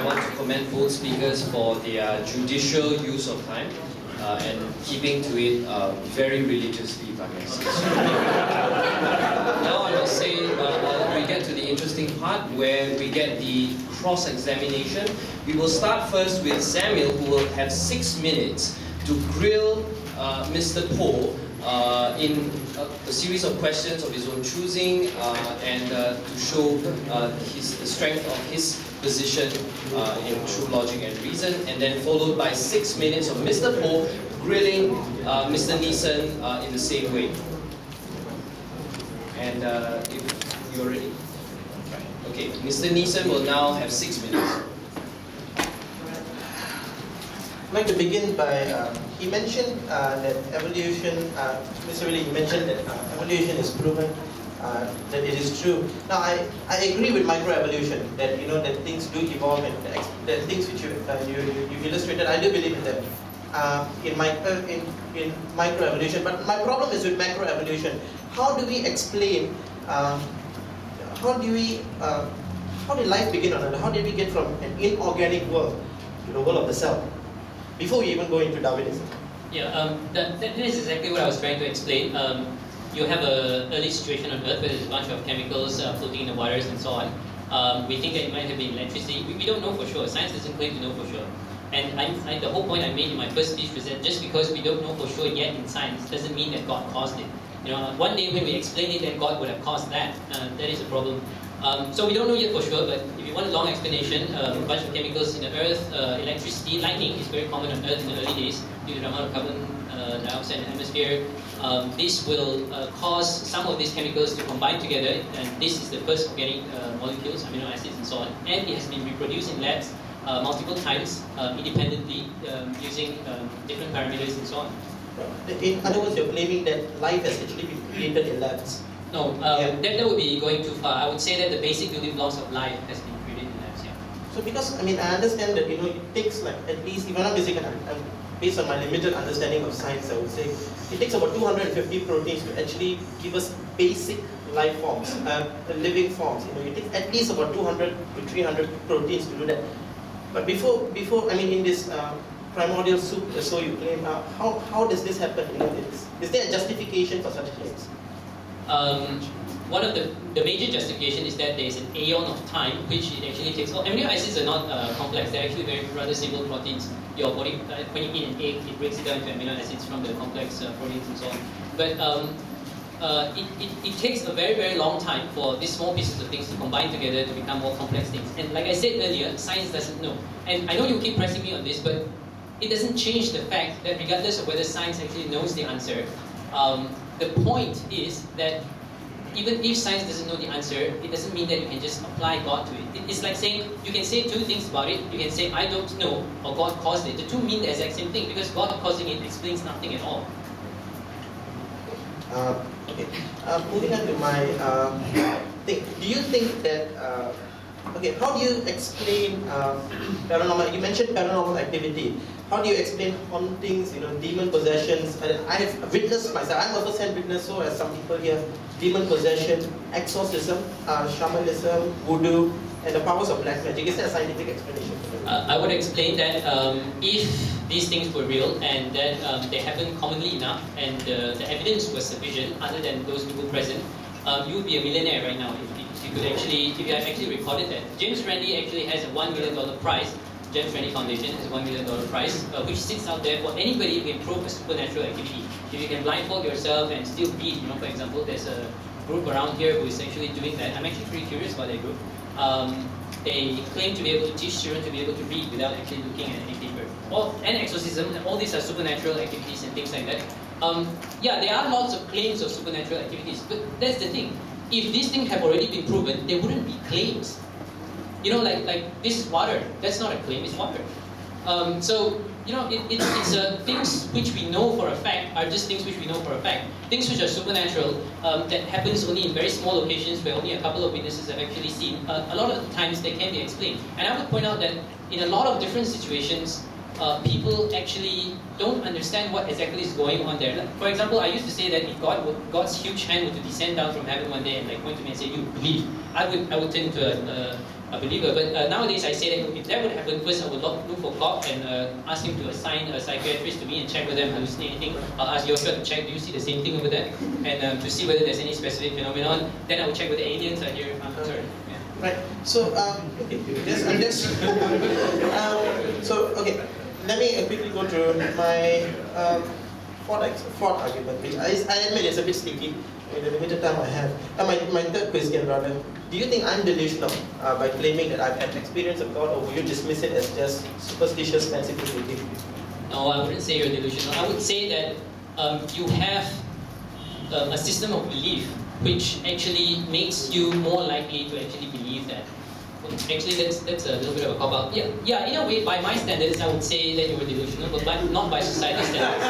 I want to commend both speakers for their judicial use of time and keeping to it very religiously, if I may say so. Now I must say, we get to the interesting part where we get the cross-examination. We will start first with Samuel, who will have 6 minutes to grill Mr. Poh in a series of questions of his own choosing and to show the strength of his position in true logic and reason, and then followed by 6 minutes of Mr. Poh grilling Mr. Nesan in the same way. And if you're ready. Okay, Mr. Nesan will now have 6 minutes. I'd like to begin by, he mentioned that evolution, Mr. Willie, he mentioned that evolution is proven, that it is true. Now, I agree with microevolution, that that things do evolve and that things which you illustrated, I do believe in them. In microevolution, but my problem is with macroevolution. How do we explain? How did life begin on Earth? How did we get from an inorganic world to the world of the cell? Before we even go into Darwinism. Yeah, that is exactly what I was trying to explain. You have an early situation on Earth where there's a bunch of chemicals floating in the waters and so on. We think that it might have been electricity. We don't know for sure. Science doesn't claim to know for sure. And the whole point I made in my first speech was that just because we don't know for sure yet in science doesn't mean that God caused it. One day when we explain it, then God would have caused that. That is a problem. So we don't know yet for sure, but if you want a long explanation, a bunch of chemicals in the Earth, electricity, lightning is very common on Earth in the early days due to the amount of carbon dioxide in the atmosphere. This will cause some of these chemicals to combine together, and this is the first organic molecules, amino acids and so on, and it has been reproduced in labs multiple times independently using different parameters and so on. In other words, you're claiming that life has actually been created in labs. No, that would be going too far. I would say that the basic building blocks of life has been created in labs, yeah. So because, I understand that, it takes like at least, if I'm not mistaken, based on my limited understanding of science, I would say, it takes about 250 proteins to actually give us basic life forms, living forms. It takes at least about 200 to 300 proteins to do that. But before, in this primordial soup, so you claim, how does this happen? Is there a justification for such claims? One of the major justification is that there is an aeon of time which it actually takes. Amino acids are not complex; they're actually rather simple proteins. Your body, when you eat an egg, it breaks it down into amino acids from the complex proteins and so on. But it takes a very, very long time for these small pieces of things to combine together to become more complex things. And like I said earlier, science doesn't know. And I know you keep pressing me on this, but it doesn't change the fact that regardless of whether science actually knows the answer, the point is that even if science doesn't know the answer, it doesn't mean that you can just apply God to it. It's like saying, you can say two things about it. You can say, I don't know, or God caused it. The two mean the exact same thing, because God causing it explains nothing at all. Okay. Moving on to my thing. Do you think that, okay, how do you explain paranormal, you mentioned paranormal activity. How do you explain hauntings, demon possessions? I have witnessed myself, I'm a first-hand witness, so as some people here, demon possession, exorcism, shamanism, voodoo, and the powers of black magic. Is there a scientific explanation? I would explain that if these things were real and that they happen commonly enough and the evidence was sufficient, other than those people present, you would be a millionaire right now if you have actually recorded that. James Randi actually has a $1 million prize. James Randi Foundation has a $1 million prize, which sits out there for anybody who can prove a supernatural activity. If you can blindfold yourself and still read, for example, there's a group around here who is actually doing that. I'm actually pretty curious about that group. They claim to be able to teach children to be able to read without actually looking at any paper. And exorcism, all these are supernatural activities and things like that. Yeah, there are lots of claims of supernatural activities, but that's the thing. If these things have already been proven, they wouldn't be claims. Like this is water. That's not a claim, it's water. So, it's things which we know for a fact are just things which we know for a fact. Things which are supernatural, that happens only in very small locations where only a couple of witnesses have actually seen. A lot of the times they can be explained. And I would point out that in a lot of different situations, people actually don't understand what exactly is going on there. Like, for example, I used to say that if God's huge hand were to descend down from heaven one day and point to me and say, "You believe," I would turn into a believer. But nowadays I say that if that would happen, first I would look for God and ask him to assign a psychiatrist to me and check whether I'm hallucinating anything. I'll ask Joshua to check, do you see the same thing over there? And to see whether there's any specific phenomenon. Then I will check whether aliens are here. Sorry. Yeah. Right. So, okay. Yes, so, okay. Let me quickly go through my fourth argument, which I admit is a bit sneaky in the limited time I have. My third question, rather. Do you think I'm delusional by claiming that I've had experience of God, or will you dismiss it as just superstitious, fanciful thinking? No, I wouldn't say you're delusional. I would say that you have a system of belief which actually makes you more likely to actually believe that. Actually, that's a little bit of a cop-out. Yeah, in a way, by my standards, I would say that you were delusional, but not by society standards.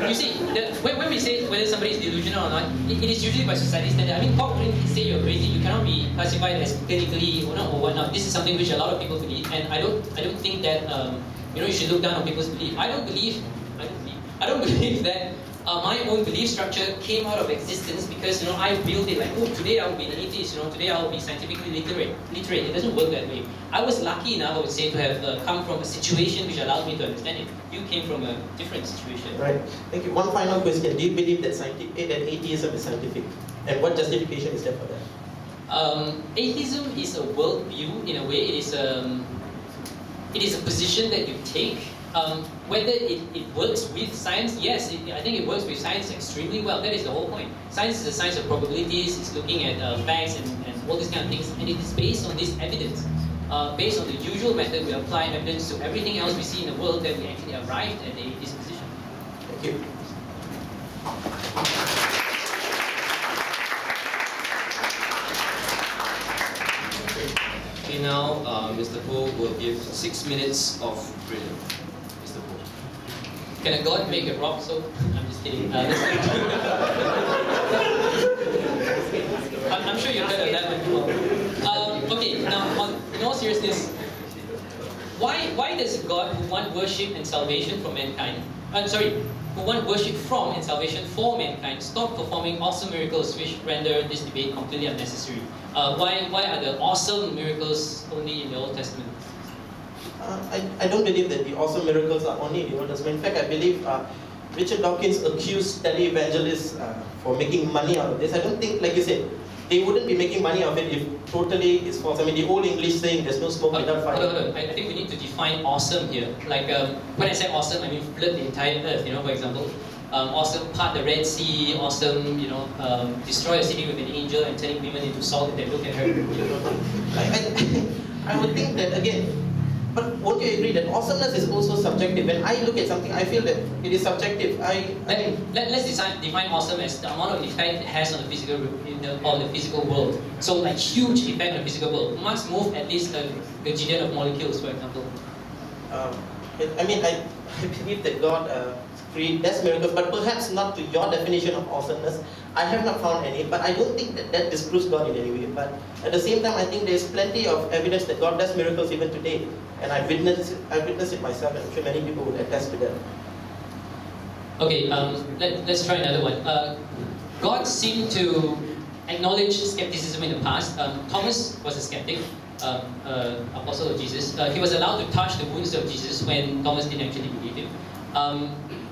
You see, when we say whether somebody is delusional or not, it is usually by society standards. I mean, Pop wouldn't say you're crazy. You cannot be classified as clinically or whatnot. This is something which a lot of people believe, and I don't think that you should look down on people's belief. I don't believe that my own belief structure came out of existence because I built it like, oh, today I will be an atheist, today I will be scientifically literate. It doesn't work that way. I was lucky enough, I would say, to have come from a situation which allowed me to understand it. You came from a different situation. Right. Thank you. One final question. Do you believe that atheism is scientific? And what justification is there for that? Atheism is a worldview in a way. It is a position that you take. Whether it works with science, yes, I think it works with science extremely well. That is the whole point. Science is the science of probabilities. It's looking at facts and all these kind of things, and it is based on this evidence. Based on the usual method, we apply evidence to everything else we see in the world that we actually arrived at this position. Thank you. Okay, now Mr. Poh will give 6 minutes of freedom. Mr. Poh. Can a god make a rock so? I'm just kidding. I'm sure you've heard of that one before. Okay, now in all seriousness, why does God who want worship and salvation from mankind, who want worship from and salvation for mankind, stop performing awesome miracles which render this debate completely unnecessary? Why are the awesome miracles only in the Old Testament? I don't believe that the awesome miracles are only in the Old Testament. In fact, I believe Richard Dawkins accused televangelists for making money out of this. I don't think, like you said, they wouldn't be making money out of it if totally it's false. I mean, the old English saying, there's no smoke without fire. Hold on. I think we need to define awesome here. Like, when I say awesome, I mean flood the entire earth, for example. Awesome, part the Red Sea, awesome, destroy a city with an angel and turning women into salt and then look at her. I would think that, again, but won't you agree that awesomeness is also subjective? When I look at something, I feel that it is subjective. Let's define awesome as the amount of effect it has on the physical, on the physical world. So, like, huge effect on the physical world. Must move at least a gajillion of molecules, for example. I believe that God does miracles, but perhaps not to your definition of awesomeness. I have not found any, but I don't think that disproves God in any way. But at the same time, I think there's plenty of evidence that God does miracles even today, and I've witnessed it myself, and I'm sure many people would attest to that. Okay, let's try another one. God seemed to acknowledge skepticism in the past. Thomas was a skeptic, apostle of Jesus. He was allowed to touch the wounds of Jesus when Thomas didn't actually believe him.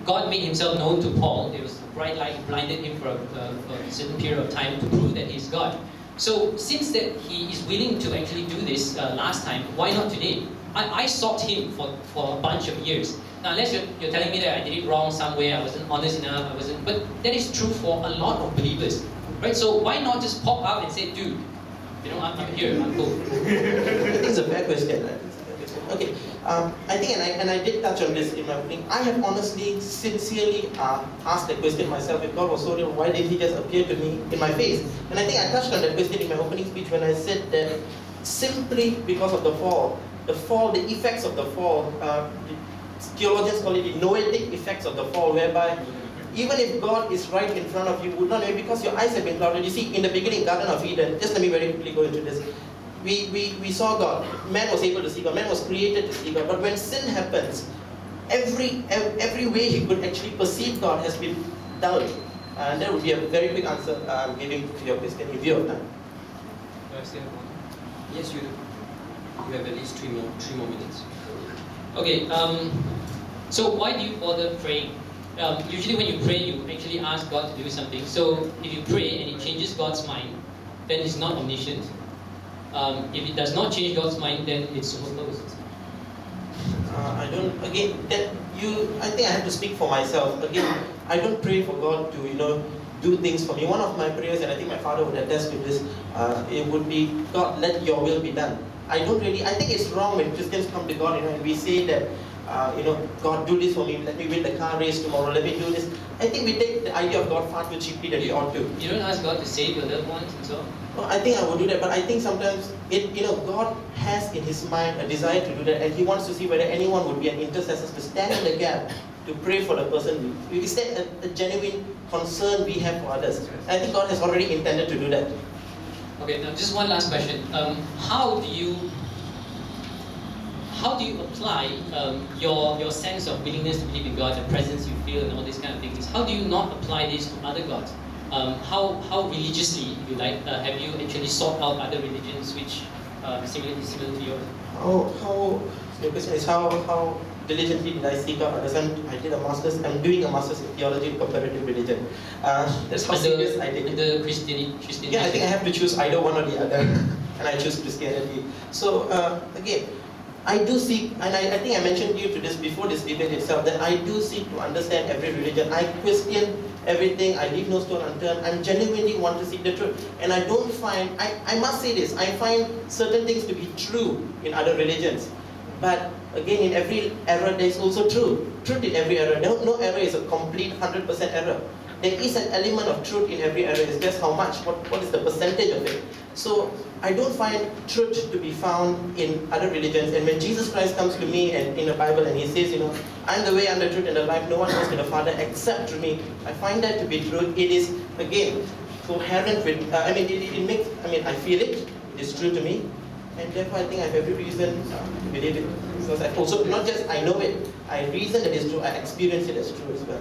God made himself known to Paul. There was a bright light blinded him for a certain period of time to prove that he's God. So since that he is willing to actually do this last time, why not today? I sought him for a bunch of years. Now, unless you're telling me that I did it wrong somewhere, I wasn't honest enough, but that is true for a lot of believers, right? So why not just pop out and say, dude, I'm here, I'm cool. I think it's a fair question. Okay, I think, and I did touch on this in my opening, I have honestly, sincerely asked the question myself, if God was so real, why did he just appear to me in my face? And I think I touched on that question in my opening speech when I said that simply because of the fall, the effects of the fall, theologians call it the noetic effects of the fall, whereby even if God is right in front of you, would not know because your eyes have been clouded. You see, in the beginning, Garden of Eden, just let me very quickly go into this. We saw God. Man was able to see God. Man was created to see God. But when sin happens, every way he could actually perceive God has been dulled. And that would be a very quick answer I'm giving to your question in view of time. Yes, you do. You have at least three more minutes. Okay, so why do you bother praying? Usually when you pray, you actually ask God to do something. So if you pray and it changes God's mind, then it's not omniscient. If it does not change God's mind, then it's superposed. I don't, again, I think I have to speak for myself. Again, I don't pray for God to, do things for me. One of my prayers, and I think my father would attest to this, it would be, God, let your will be done. I think it's wrong when Christians come to God, and we say that, God, do this for me, let me win the car race tomorrow, let me do this. I think we take the idea of God far too cheaply than we ought to. You don't ask God to save your loved ones and so on? Well, I think I would do that, but I think sometimes, God has in His mind a desire to do that, and He wants to see whether anyone would be an intercessor to stand in the gap, to pray for the person. Is that a genuine concern we have for others? I think God has already intended to do that. Okay, now just one last question. How do you apply your sense of willingness to believe in God, the presence you feel, and all these kind of things? How do you not apply this to other gods? How religiously, if you like, have you actually sought out other religions which are similar to yours? The question is how diligently did I seek out others? I'm doing a master's in theology and comparative religion. That's how serious I did it. The Christianity? Yeah, I think I have to choose either one or the other, and I choose Christianity. So again, I do seek, and I think I mentioned to you this before this debate itself, that I do seek to understand every religion. I question everything, I leave no stone unturned. I genuinely want to seek the truth. And I don't find, I must say this, I find certain things to be true in other religions. But again, in every error there is also truth in every error. No error is a complete 100% error. There is an element of truth in every error. It's just how much, what is the percentage of it. So I don't find truth to be found in other religions. And when Jesus Christ comes to me and in the Bible and He says, I'm the way, I'm the truth, and the life, no one comes to the Father except through me, I find that to be true. It is, again, coherent with, I feel it is true to me. And therefore I think I have every reason to believe it. Because I also, not just I know it, I reason that it's true, I experience it as true as well.